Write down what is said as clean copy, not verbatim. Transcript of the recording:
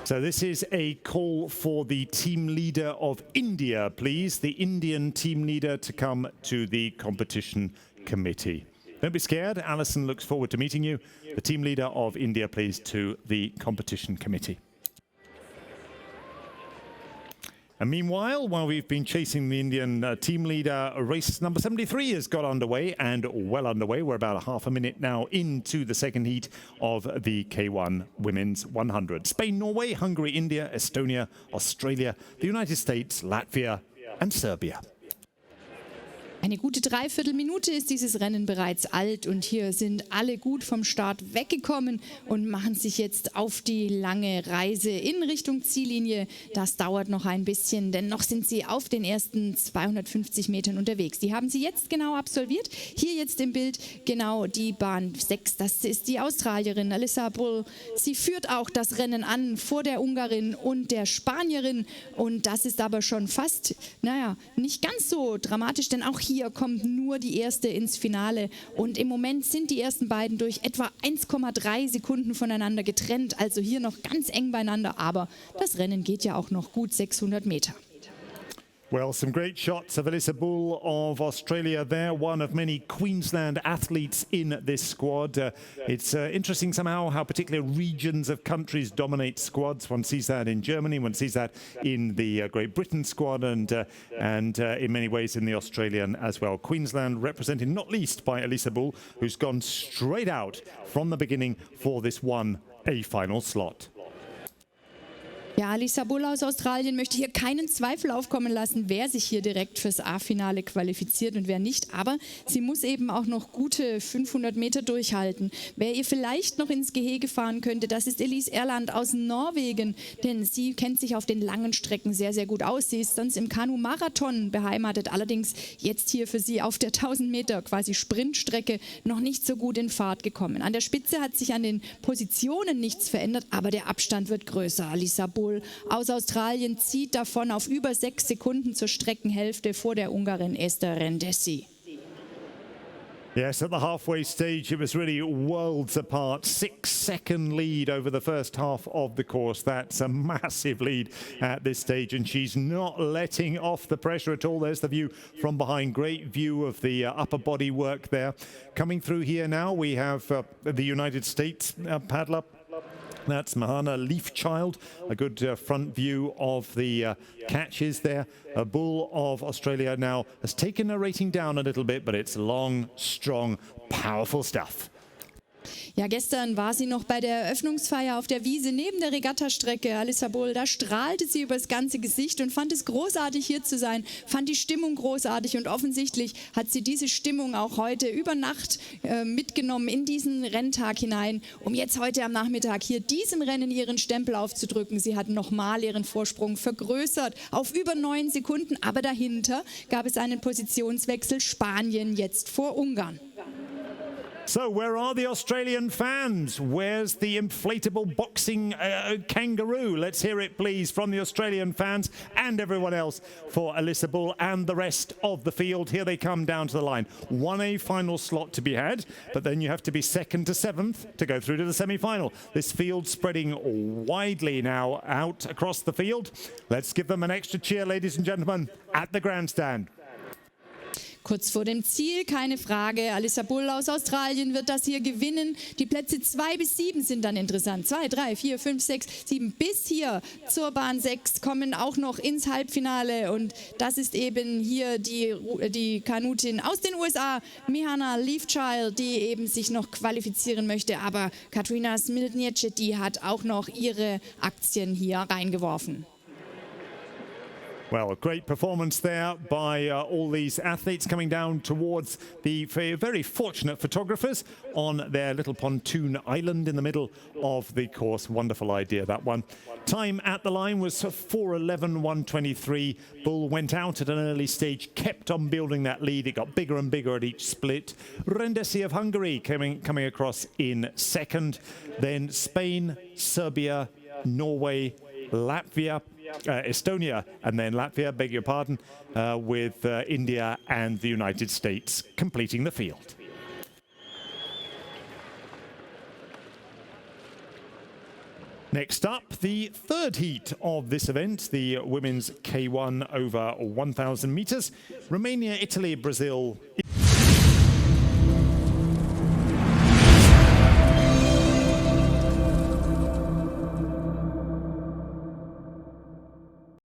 So this is a call for the team leader of India, please. The Indian team leader to come to the competition committee. Don't be scared. Alison looks forward to meeting you. The team leader of India, please, to the competition committee. And meanwhile, while we've been chasing the Indian team leader, race number 73 has got underway and well underway. We're about a half a minute now into the second heat of the K1 Women's 100. Spain, Norway, Hungary, India, Estonia, Australia, the United States, Latvia and Serbia. Eine gute Dreiviertelminute ist dieses Rennen bereits alt und hier sind alle gut vom Start weggekommen und machen sich jetzt auf die lange Reise in Richtung Ziellinie. Das dauert noch ein bisschen, denn noch sind sie auf den ersten 250 Metern unterwegs. Die haben sie jetzt genau absolviert. Hier jetzt im Bild genau die Bahn 6. Das ist die Australierin Alyssa Bull. Sie führt auch das Rennen an vor der Ungarin und der Spanierin und das ist aber schon fast, nicht ganz so dramatisch, denn auch hier kommt nur die erste ins Finale und im Moment sind die ersten beiden durch etwa 1,3 Sekunden voneinander getrennt, also hier noch ganz eng beieinander, aber das Rennen geht ja auch noch gut 600 Meter. Well, some great shots of Alyssa Bull of Australia there, one of many Queensland athletes in this squad. It's interesting somehow how particular regions of countries dominate squads. One sees that in Germany, one sees that in the Great Britain squad and in many ways in the Australian as well. Queensland represented not least by Alyssa Bull, who's gone straight out from the beginning for this A final slot. Ja, Alyssa Bull aus Australien möchte hier keinen Zweifel aufkommen lassen, wer sich hier direkt fürs A-Finale qualifiziert und wer nicht. Aber sie muss eben auch noch gute 500 Meter durchhalten. Wer ihr vielleicht noch ins Gehege fahren könnte, das ist Elise Erland aus Norwegen. Denn sie kennt sich auf den langen Strecken sehr, sehr gut aus. Sie ist sonst im Kanu-Marathon beheimatet. Allerdings jetzt hier für sie auf der 1000 Meter quasi Sprintstrecke noch nicht so gut in Fahrt gekommen. An der Spitze hat sich an den Positionen nichts verändert, aber der Abstand wird größer. Alyssa Bull aus Australien zieht davon auf über 6 Sekunden zur Streckenhälfte vor der Ungarin Esther Rendesi. Yes, at the halfway stage, it was really worlds apart. 6-second lead over the first half of the course. That's a massive lead at this stage, and she's not letting off the pressure at all. There's the view from behind. Great view of the upper body work there. Coming through here now, we have the United States paddler. That's Mahana Leafchild, a good front view of the catches there. A Bull of Australia now has taken her rating down a little bit, but it's long, strong, powerful stuff. Ja, gestern war sie noch bei der Eröffnungsfeier auf der Wiese neben der Regattastrecke. Alyssa Bull, da strahlte sie übers ganze Gesicht und fand es großartig, hier zu sein, fand die Stimmung großartig und offensichtlich hat sie diese Stimmung auch heute über Nacht mitgenommen in diesen Renntag hinein, um jetzt heute am Nachmittag hier diesem Rennen ihren Stempel aufzudrücken. Sie hat nochmal ihren Vorsprung vergrößert auf über 9 Sekunden, aber dahinter gab es einen Positionswechsel, Spanien jetzt vor Ungarn. So, where are the Australian fans? Where's the inflatable boxing kangaroo? Let's hear it, please, from the Australian fans and everyone else for Alyssa Bull and the rest of the field. Here they come down to the line. 1A final slot to be had, but then you have to be 2nd to 7th to go through to the semi-final. This field spreading widely now out across the field. Let's give them an extra cheer, ladies and gentlemen, at the grandstand. Kurz vor dem Ziel, keine Frage. Alyssa Bull aus Australien wird das hier gewinnen. Die Plätze 2 bis 7 sind dann interessant. 2, 3, 4, 5, 6, 7 bis hier zur Bahn 6 kommen auch noch ins Halbfinale. Und das ist eben hier die Kanutin aus den USA, Mahana Leafchild, die eben sich noch qualifizieren möchte. Aber Katarina Smiltniece, die hat auch noch ihre Aktien hier reingeworfen. Well, a great performance there by all these athletes coming down towards the very fortunate photographers on their little pontoon island in the middle of the course. Wonderful idea, that one. Time at the line was 4:11.123. Bull went out at an early stage, kept on building that lead. It got bigger and bigger at each split. Rendesi of Hungary coming across in second. Then Spain, Serbia, Norway, Latvia, Estonia and then Latvia, beg your pardon, with India and the United States completing the field. Next up, the third heat of this event, the women's K1 over 1,000 meters. Romania, Italy, Brazil.